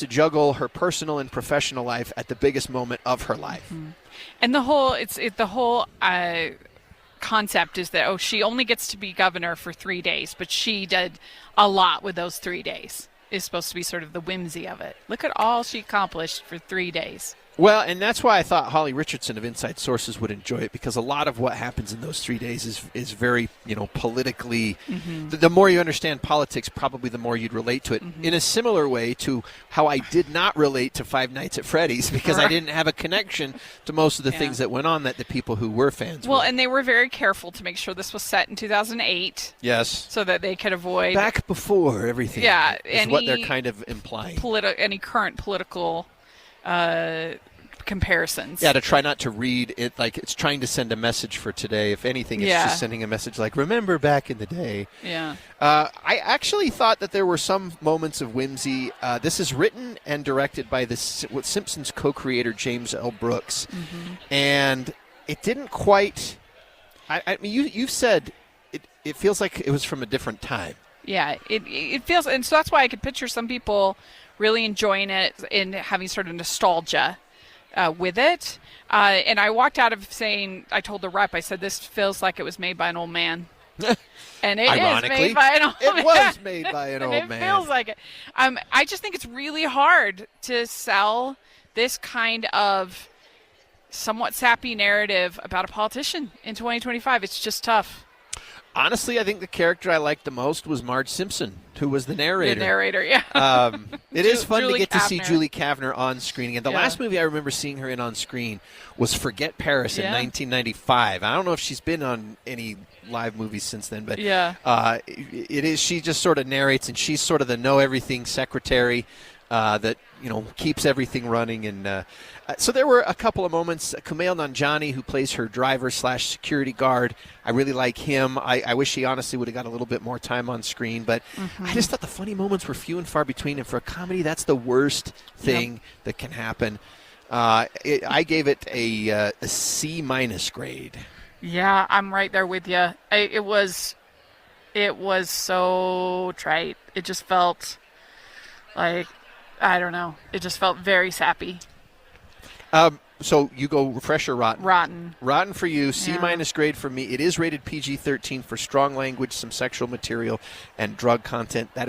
to juggle her personal and professional life at the biggest moment of her life. Mm-hmm. And the whole concept is that, she only gets to be governor for 3 days, but she did a lot with those 3 days. Is supposed to be sort of the whimsy of it. Look at all she accomplished for 3 days. Well, and that's why I thought Holly Richardson of Inside Sources would enjoy it, because a lot of what happens in those 3 days is very, politically. Mm-hmm. The more you understand politics, probably the more you'd relate to it. Mm-hmm. In a similar way to how I did not relate to Five Nights at Freddy's, because I didn't have a connection to most of the things that went on that the people who were fans were. And they were very careful to make sure this was set in 2008. Yes. So that they could avoid... Back before everything. Yeah. Is what they're kind of implying. Any current political... comparisons. Yeah, to try not to read it like it's trying to send a message for today. If anything, it's just sending a message like, remember back in the day. Yeah. I actually thought that there were some moments of whimsy. This is written and directed by Simpsons co-creator James L. Brooks. Mm-hmm. And it didn't quite... I mean, you've said it feels like it was from a different time. Yeah, it feels... And so that's why I could picture some people really enjoying it and having sort of nostalgia with it. And I walked out of saying, I told the rep, I said, this feels like it was made by an old man. And it is made by an old man. It was made by an old man. It feels like it. I just think it's really hard to sell this kind of somewhat sappy narrative about a politician in 2025. It's just tough. Honestly, I think the character I liked the most was Marge Simpson, who was the narrator. The narrator, yeah. It is fun Julie to get Kavner. to see Julie Kavner on screen again. The last movie I remember seeing her in on screen was Forget Paris in 1995. I don't know if she's been on any live movies since then, but it is. She just sort of narrates, and she's sort of the know-everything secretary that keeps everything running. And so there were a couple of moments. Kumail Nanjiani, who plays her driver/security guard, I really like him. I wish he honestly would have got a little bit more time on screen, but I just thought the funny moments were few and far between. And for a comedy, that's the worst thing that can happen. I gave it a C- grade. Yeah, I'm right there with you. It was so trite. It just felt like, I don't know. It just felt very sappy. So you go fresh or rotten? Rotten. Rotten for you. C- grade for me. It is rated PG-13 for strong language, some sexual material, and drug content. That